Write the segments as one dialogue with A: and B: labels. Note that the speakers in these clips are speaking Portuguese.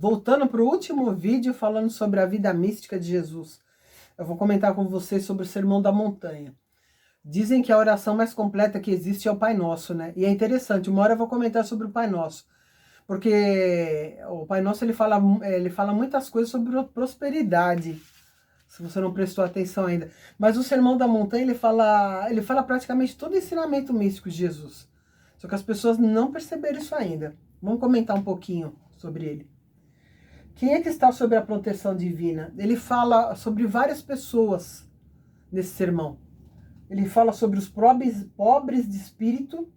A: Voltando para o último vídeo falando sobre a vida mística de Jesus, eu vou comentar com vocês sobre o Sermão da Montanha. Dizem que a oração mais completa que existe é o Pai Nosso, né? E é interessante, uma hora eu vou comentar sobre o Pai Nosso, porque o Pai Nosso ele fala muitas coisas sobre prosperidade, se você não prestou atenção ainda. Mas o Sermão da Montanha ele fala praticamente todo o ensinamento místico de Jesus. Só que as pessoas não perceberam isso ainda. Vamos comentar um pouquinho sobre ele. Quem é que está sob a proteção divina? Ele fala sobre várias pessoas nesse sermão. Ele fala sobre os pobres de espírito.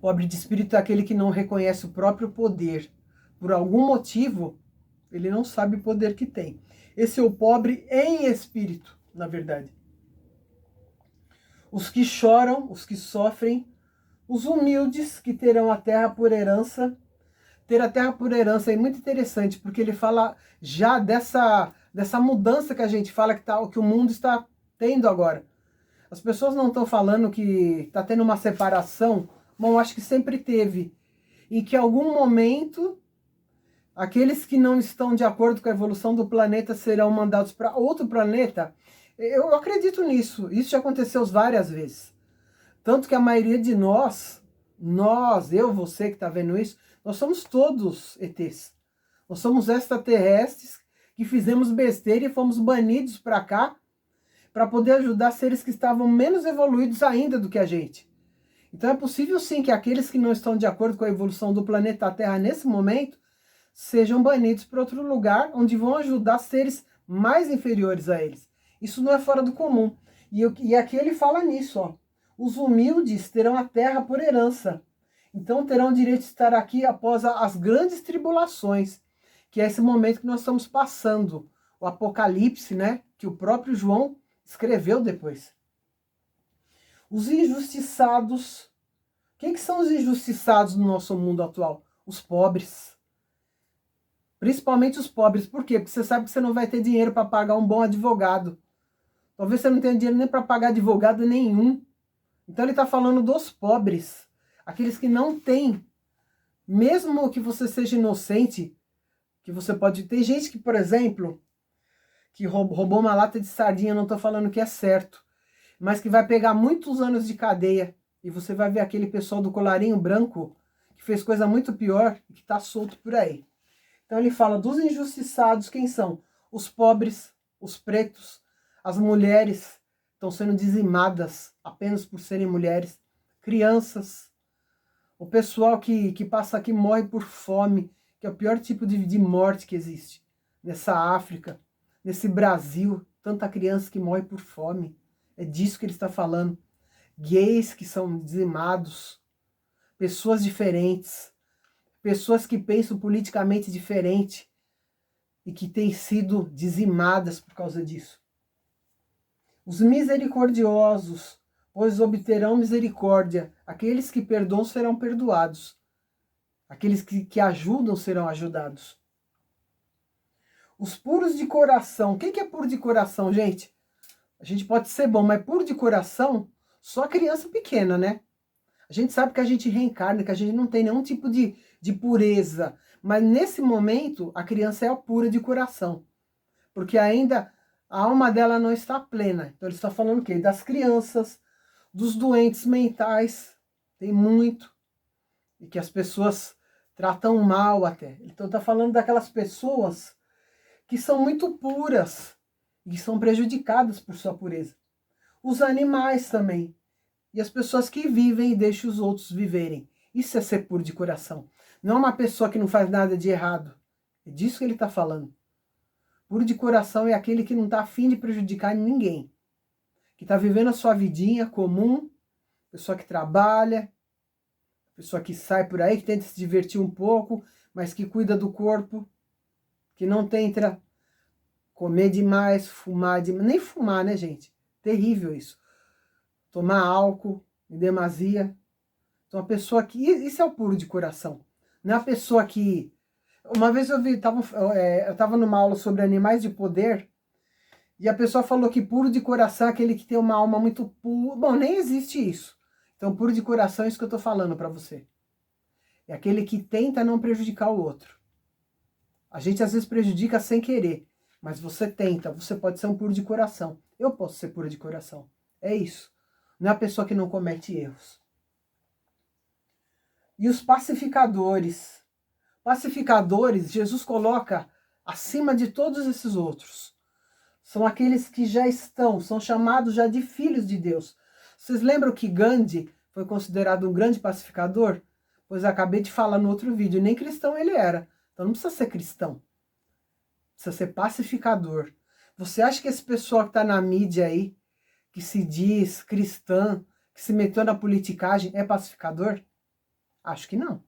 A: Pobre de espírito é aquele que não reconhece o próprio poder. Por algum motivo, ele não sabe o poder que tem. Esse é o pobre em espírito, na verdade. Os que choram, os que sofrem, os humildes que terão a terra por herança. Ter a terra por herança é muito interessante, porque ele fala já dessa mudança que a gente fala que o mundo está tendo agora. As pessoas não estão falando que está tendo uma separação, bom, acho que sempre teve. E que em algum momento, aqueles que não estão de acordo com a evolução do planeta serão mandados para outro planeta. Eu acredito nisso, isso já aconteceu várias vezes. Tanto que a maioria de nós, você que está vendo isso, nós somos todos ETs. Nós somos extraterrestres que fizemos besteira e fomos banidos para cá para poder ajudar seres que estavam menos evoluídos ainda do que a gente. Então é possível sim que aqueles que não estão de acordo com a evolução do planeta Terra nesse momento sejam banidos para outro lugar onde vão ajudar seres mais inferiores a eles. Isso não é fora do comum. E aqui ele fala nisso, ó. Os humildes terão a terra por herança. Então terão o direito de estar aqui após as grandes tribulações, que é esse momento que nós estamos passando. O Apocalipse, né? Que o próprio João escreveu depois. Os injustiçados. Quem que são os injustiçados no nosso mundo atual? Os pobres. Principalmente os pobres. Por quê? Porque você sabe que você não vai ter dinheiro para pagar um bom advogado. Talvez você não tenha dinheiro nem para pagar advogado nenhum. Então ele está falando dos pobres. Aqueles que não têm. Mesmo que você seja inocente, que você pode... Tem gente que, por exemplo, que roubou uma lata de sardinha, não estou falando que é certo, mas que vai pegar muitos anos de cadeia. E você vai ver aquele pessoal do colarinho branco que fez coisa muito pior e que está solto por aí. Então ele fala dos injustiçados, quem são? Os pobres, os pretos, as mulheres estão sendo dizimadas apenas por serem mulheres, crianças, o pessoal que passa aqui morre por fome, que é o pior tipo de morte que existe. Nessa África, nesse Brasil, tanta criança que morre por fome. É disso que ele está falando. Gays que são dizimados, pessoas diferentes, pessoas que pensam politicamente diferente e que têm sido dizimadas por causa disso. Os misericordiosos, pois obterão misericórdia. Aqueles que perdoam serão perdoados. Aqueles que ajudam serão ajudados. Os puros de coração. Quem que é puro de coração, gente? A gente pode ser bom, mas puro de coração, só criança pequena, né? A gente sabe que a gente reencarna, que a gente não tem nenhum tipo de pureza. Mas nesse momento, a criança é a pura de coração. Porque ainda a alma dela não está plena. Então ele está falando o quê? Das crianças, dos doentes mentais. Tem muito. E que as pessoas tratam mal até. Então está falando daquelas pessoas que são muito puras e que são prejudicadas por sua pureza. Os animais também. E as pessoas que vivem e deixam os outros viverem. Isso é ser puro de coração. Não é uma pessoa que não faz nada de errado. É disso que ele está falando. Puro de coração é aquele que não está afim de prejudicar ninguém. Que está vivendo a sua vidinha comum. Pessoa que trabalha. Pessoa que sai por aí, que tenta se divertir um pouco, mas que cuida do corpo. Que não tenta comer demais, fumar demais. Nem fumar, né, gente? Terrível isso. Tomar álcool em demasia. Então, a pessoa que... Isso é o puro de coração. Não é a pessoa que... Uma vez eu estava numa aula sobre animais de poder, e a pessoa falou que puro de coração é aquele que tem uma alma muito pura. Bom, nem existe isso. Então, puro de coração é isso que eu estou falando para você. É aquele que tenta não prejudicar o outro. A gente às vezes prejudica sem querer, mas você tenta, você pode ser um puro de coração. Eu posso ser puro de coração. É isso. Não é a pessoa que não comete erros. E os pacificadores. Pacificadores, Jesus coloca acima de todos esses outros. São aqueles que já estão, são chamados já de filhos de Deus. Vocês lembram que Gandhi foi considerado um grande pacificador? Pois eu acabei de falar no outro vídeo, nem cristão ele era. Então não precisa ser cristão. Precisa ser pacificador. Você acha que esse pessoal que está na mídia aí, que se diz cristã, que se meteu na politicagem, é pacificador? Acho que não.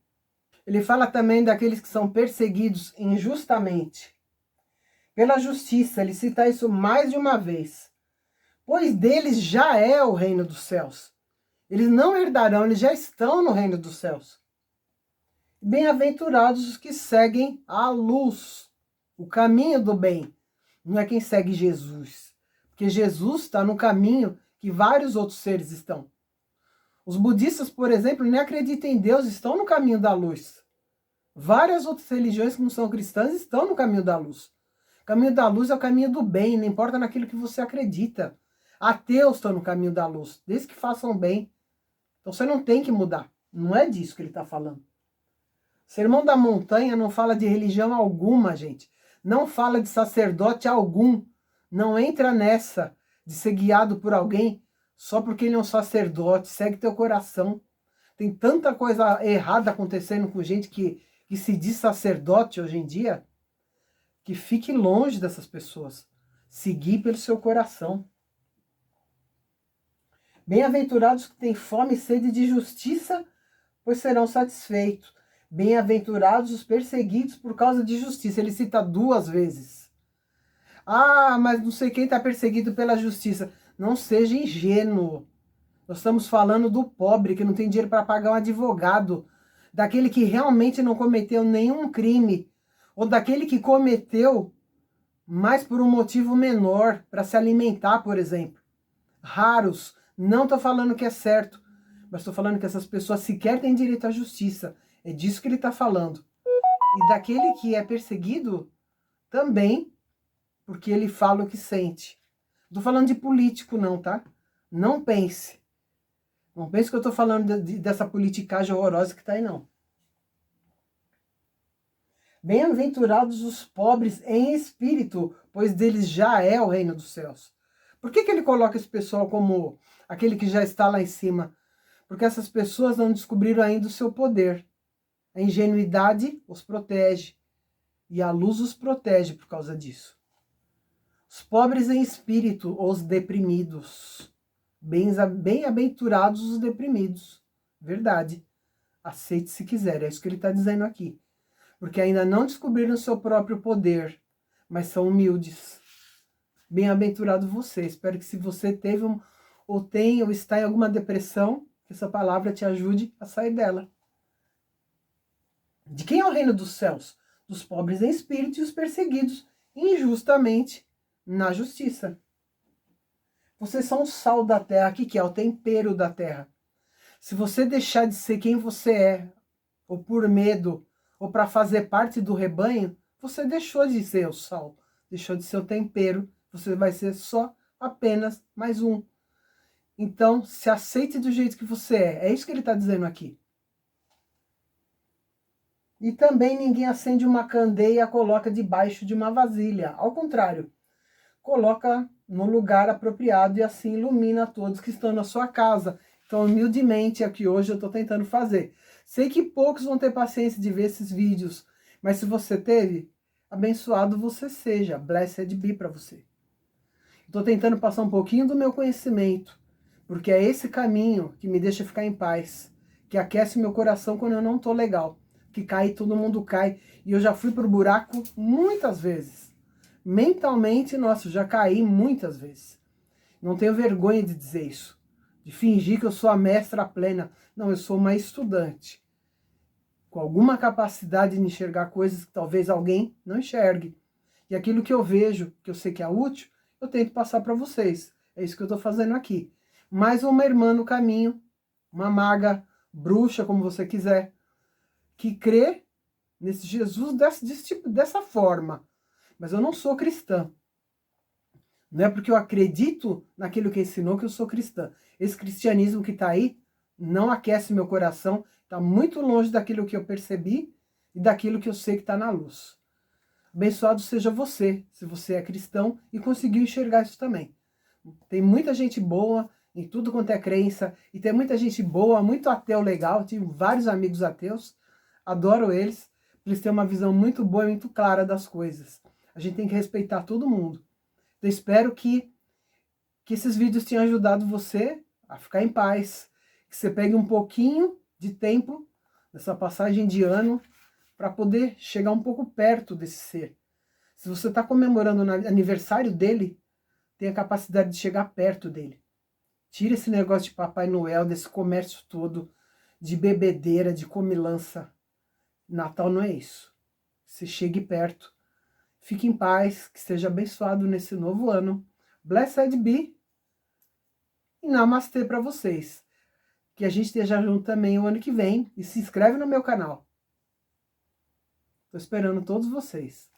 A: Ele fala também daqueles que são perseguidos injustamente. Pela justiça, ele cita isso mais de uma vez. Pois deles já é o reino dos céus. Eles não herdarão, eles já estão no reino dos céus. Bem-aventurados os que seguem a luz, o caminho do bem. Não é quem segue Jesus. Porque Jesus está no caminho que vários outros seres estão. Os budistas, por exemplo, nem acreditam em Deus, estão no caminho da luz. Várias outras religiões que não são cristãs estão no caminho da luz. O caminho da luz é o caminho do bem, não importa naquilo que você acredita. Ateus estão no caminho da luz, desde que façam bem. Então você não tem que mudar. Não é disso que ele está falando. Sermão da Montanha não fala de religião alguma, gente. Não fala de sacerdote algum. Não entra nessa de ser guiado por alguém só porque ele é um sacerdote. Segue teu coração. Tem tanta coisa errada acontecendo com gente que se diz sacerdote hoje em dia, que fique longe dessas pessoas. Seguir pelo seu coração. Bem-aventurados que têm fome e sede de justiça, pois serão satisfeitos. Bem-aventurados os perseguidos por causa de justiça. Ele cita 2 vezes. Ah, mas não sei quem está perseguido pela justiça. Não seja ingênuo. Nós estamos falando do pobre que não tem dinheiro para pagar um advogado. Daquele que realmente não cometeu nenhum crime. Ou daquele que cometeu, mas por um motivo menor, para se alimentar, por exemplo. Raros. Não estou falando que é certo. Mas estou falando que essas pessoas sequer têm direito à justiça. É disso que ele está falando. E daquele que é perseguido, também, porque ele fala o que sente. Não estou falando de político não, tá? Não pense. Não pense que eu estou falando dessa politicagem horrorosa que está aí, não. Bem-aventurados os pobres em espírito, pois deles já é o reino dos céus. Por que ele coloca esse pessoal como aquele que já está lá em cima? Porque essas pessoas não descobriram ainda o seu poder. A ingenuidade os protege. E a luz os protege por causa disso. Os pobres em espírito, os deprimidos. Bem-aventurados os deprimidos. Verdade. Aceite se quiser. É isso que ele está dizendo aqui. Porque ainda não descobriram o seu próprio poder, mas são humildes. Bem-aventurado você. Espero que se você teve ou tem ou está em alguma depressão, que essa palavra te ajude a sair dela. De quem é o reino dos céus? Dos pobres em espírito e os perseguidos injustamente na justiça. Vocês são o sal da terra, aqui que é o tempero da terra. Se você deixar de ser quem você é, ou por medo, ou para fazer parte do rebanho, você deixou de ser o sal, deixou de ser o tempero, você vai ser só apenas mais um. Então, se aceite do jeito que você é. É isso que ele está dizendo aqui. E também ninguém acende uma candeia e coloca debaixo de uma vasilha. Ao contrário, coloca no lugar apropriado e assim ilumina todos que estão na sua casa. Então, humildemente, é o que hoje eu estou tentando fazer. Sei que poucos vão ter paciência de ver esses vídeos, mas se você teve, abençoado você seja. Blessed be para você. Estou tentando passar um pouquinho do meu conhecimento, porque é esse caminho que me deixa ficar em paz, que aquece meu coração quando eu não estou legal. Que cai, todo mundo cai. E eu já fui pro buraco muitas vezes. Mentalmente, nossa, eu já caí muitas vezes. Não tenho vergonha de dizer isso. De fingir que eu sou a mestra plena. Não, eu sou uma estudante. Com alguma capacidade de enxergar coisas que talvez alguém não enxergue. E aquilo que eu vejo, que eu sei que é útil, eu tento passar para vocês. É isso que eu estou fazendo aqui. Mais uma irmã no caminho, uma maga, bruxa, como você quiser, que crê nesse Jesus desse tipo, dessa forma. Mas eu não sou cristã. Não é porque eu acredito naquilo que ensinou que eu sou cristã. Esse cristianismo que está aí não aquece meu coração, está muito longe daquilo que eu percebi e daquilo que eu sei que está na luz. Abençoado seja você, se você é cristão e conseguiu enxergar isso também. Tem muita gente boa em tudo quanto é crença, e tem muita gente boa, muito ateu legal, tive vários amigos ateus, adoro eles, eles têm uma visão muito boa e muito clara das coisas. A gente tem que respeitar todo mundo. Eu espero que esses vídeos tenham ajudado você a ficar em paz, que você pegue um pouquinho de tempo nessa passagem de ano para poder chegar um pouco perto desse ser. Se você está comemorando o aniversário dele, tenha a capacidade de chegar perto dele. Tira esse negócio de Papai Noel, desse comércio todo, de bebedeira, de comilança. Natal não é isso. Se chegue perto. Fique em paz, que seja abençoado nesse novo ano. Blessed be. E namastê para vocês. Que a gente esteja junto também o ano que vem. E se inscreve no meu canal. Estou esperando todos vocês.